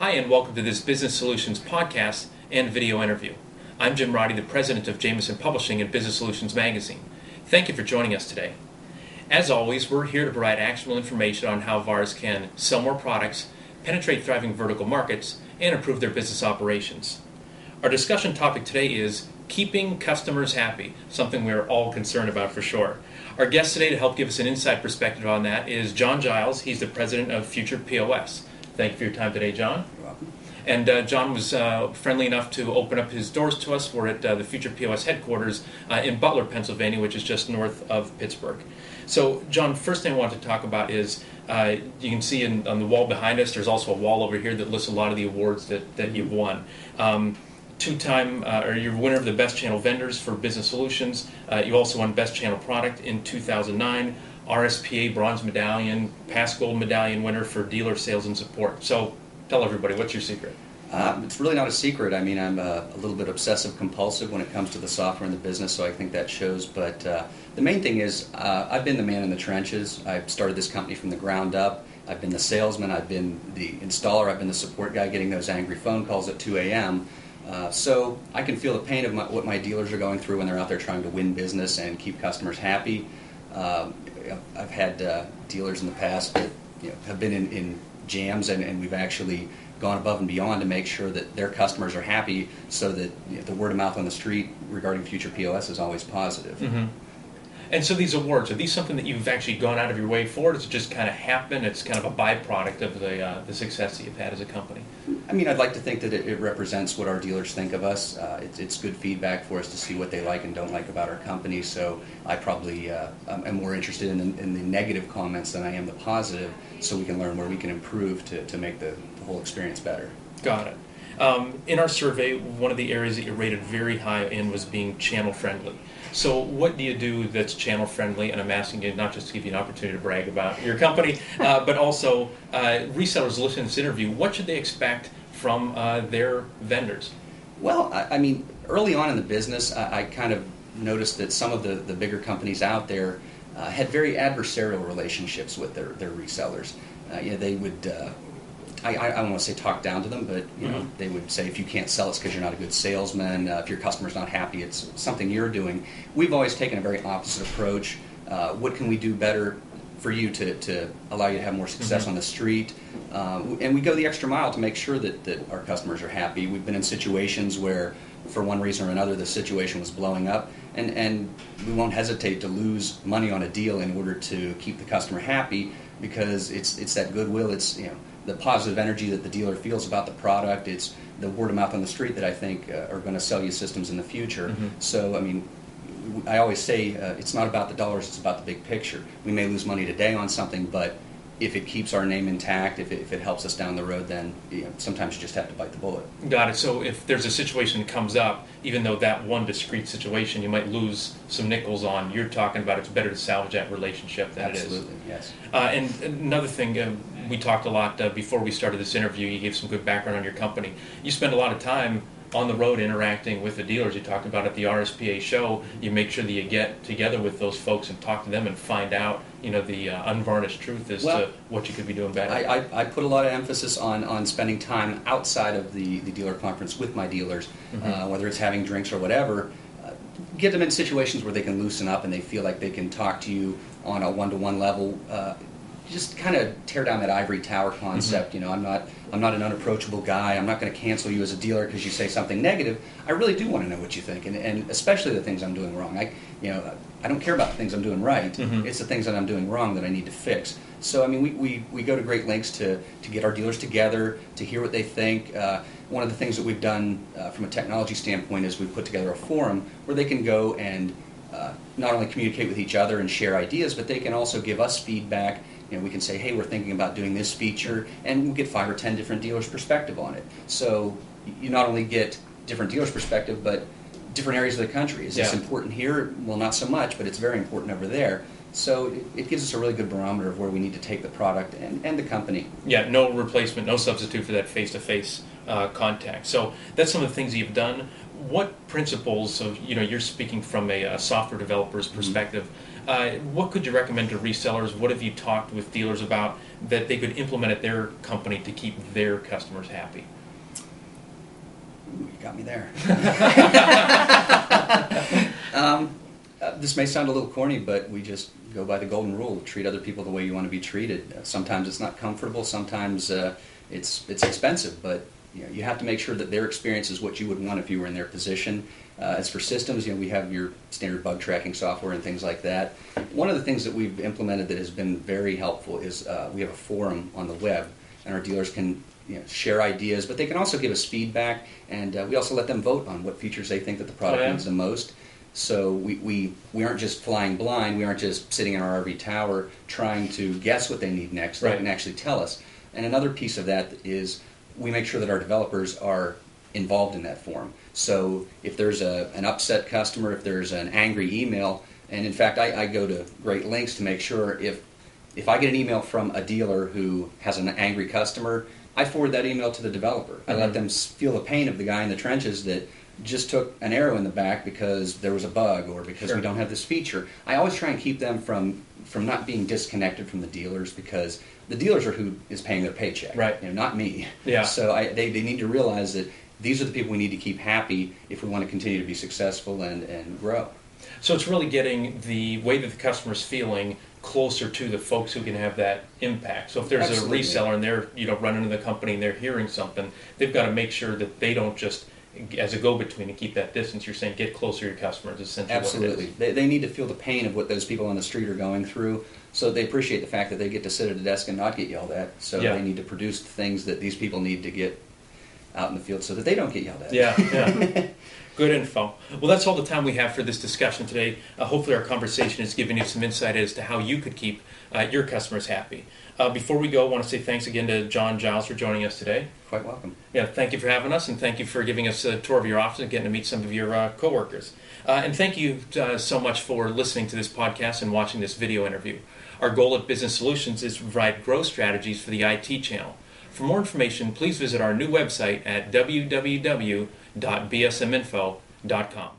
Hi, and welcome to this Business Solutions podcast and video interview. I'm Jim Roddy, the president of Jameson Publishing and Business Solutions Magazine. Thank you for joining us today. As always, we're here to provide actionable information on how VARs can sell more products, penetrate thriving vertical markets, and improve their business operations. Our discussion topic today is keeping customers happy, something we're all concerned about for sure. Our guest today to help give us an inside perspective on that is Giles. He's the president of Future POS. Thank you for your time today, John. You're welcome. And John was friendly enough to open up his doors to us. We're at the Future POS headquarters in Butler, Pennsylvania, which is just north of Pittsburgh. So, John, first thing I want to talk about is you can see on the wall behind us, there's also a wall over here that lists a lot of the awards that you've won. Two-time, or you're winner of the Best Channel Vendors for Business Solutions. You also won Best Channel Product in 2009. RSPA Bronze Medallion, past Gold Medallion winner for Dealer Sales and Support. So tell everybody, what's your secret? It's really not a secret. I mean, I'm a little bit obsessive-compulsive when it comes to the software and the business, so I think that shows. But the main thing is I've been the man in the trenches. I've started this company from the ground up. I've been the salesman. I've been the installer. I've been the support guy getting those angry phone calls at 2 a.m. So I can feel the pain of what my dealers are going through when they're out there trying to win business and keep customers happy. I've had dealers in the past that have been in jams, and we've actually gone above and beyond to make sure that their customers are happy, so that the word of mouth on the street regarding Future POS is always positive. Mm-hmm. And so these awards, are these something that you've actually gone out of your way for? Does it just kind of happen? It's kind of a byproduct of the success that you've had as a company? I mean, I'd like to think that it represents what our dealers think of us. It's good feedback for us to see what they like and don't like about our company, so I probably am more interested in the negative comments than I am the positive, so we can learn where we can improve to make the whole experience better. Got it. In our survey, one of the areas that you rated very high in was being channel friendly. So what do you do that's channel friendly? And I'm asking you not just to give you an opportunity to brag about your company, but also resellers listening to this interview, what should they expect from their vendors? Well, I mean, early on in the business, I kind of noticed that some of the bigger companies out there had very adversarial relationships with their resellers. They would... I don't want to say talk down to them, but they would say, if you can't sell, it's because you're not a good salesman. If your customer's not happy, it's something you're doing. We've always taken a very opposite approach. What can we do better for you to allow you to have more success on the street? And we go the extra mile to make sure that our customers are happy. We've been in situations where, for one reason or another, the situation was blowing up, and we won't hesitate to lose money on a deal in order to keep the customer happy, because it's that goodwill. It's the positive energy that the dealer feels about the product. It's the word of mouth on the street that I think are going to sell you systems in the future. So, I mean, I always say it's not about the dollars, it's about the big picture. We may lose money today on something, but if it keeps our name intact, if it helps us down the road, then sometimes you just have to bite the bullet. Got it. So if there's a situation that comes up, even though that one discrete situation you might lose some nickels on, you're talking about it's better to salvage that relationship than Absolutely, yes. And another thing, we talked a lot before we started this interview. You gave some good background on your company. You spend a lot of time on the road interacting with the dealers. You talked about at the RSPA show, you make sure that you get together with those folks and talk to them and find out the unvarnished truth as to what you could be doing better. I put a lot of emphasis on spending time outside of the dealer conference with my dealers, whether it's having drinks or whatever. Get them in situations where they can loosen up and they feel like they can talk to you on a one-to-one level. Just kind of tear down that ivory tower concept. I'm not an unapproachable guy. I'm not going to cancel you as a dealer because you say something negative. I really do want to know what you think, and especially the things I'm doing wrong. I don't care about the things I'm doing right. It's the things that I'm doing wrong that I need to fix. So I mean, we go to great lengths to get our dealers together, to hear what they think. One of the things that we've done from a technology standpoint is we've put together a forum where they can go and not only communicate with each other and share ideas, but they can also give us feedback. We can say, hey, we're thinking about doing this feature, and we'll get 5 or 10 different dealers' perspective on it. So you not only get different dealers' perspective, but different areas of the country. Is this important here? Well, not so much, but it's very important over there. So it gives us a really good barometer of where we need to take the product and the company. Yeah, no replacement, no substitute for that face-to-face contact. So that's some of the things you've done. What principles of, you're speaking from a software developer's perspective, What could you recommend to resellers? What have you talked with dealers about that they could implement at their company to keep their customers happy? Ooh, you got me there. This may sound a little corny, but we just go by the golden rule: treat other people the way you want to be treated. Sometimes it's not comfortable. Sometimes it's expensive, but you have to make sure that their experience is what you would want if you were in their position. As for systems, we have your standard bug tracking software and things like that. One of the things that we've implemented that has been very helpful is we have a forum on the web, and our dealers can share ideas, but they can also give us feedback, and we also let them vote on what features they think that the product needs the most. So we aren't just flying blind. We aren't just sitting in our RV tower trying to guess what they need next. They can actually tell us. And another piece of that is we make sure that our developers are involved in that forum. So if there's an upset customer, if there's an angry email, and in fact I go to great lengths to make sure if I get an email from a dealer who has an angry customer, I forward that email to the developer. I let them feel the pain of the guy in the trenches that just took an arrow in the back because there was a bug or because we don't have this feature. I always try and keep them from not being disconnected from the dealers, because the dealers are who is paying their paycheck, not me. Yeah. So they need to realize that these are the people we need to keep happy if we want to continue to be successful and grow. So it's really getting the way that the customer's feeling closer to the folks who can have that impact. So if there's a reseller and they're running into the company and they're hearing something, they've got to make sure that they don't just, as a go-between, and keep that distance. You're saying get closer to your customers, essentially. Absolutely. What it is. They need to feel the pain of what those people on the street are going through, so they appreciate the fact that they get to sit at a desk and not get yelled at. So they need to produce the things that these people need to get out in the field so that they don't get yelled at. Yeah. Good info. Well, that's all the time we have for this discussion today. Hopefully our conversation has given you some insight as to how you could keep your customers happy. Before we go, I want to say thanks again to John Giles for joining us today. Quite welcome. Yeah, thank you for having us, and thank you for giving us a tour of your office and getting to meet some of your coworkers. And thank you so much for listening to this podcast and watching this video interview. Our goal at Business Solutions is to provide growth strategies for the IT channel. For more information, please visit our new website at www.bsminfo.com.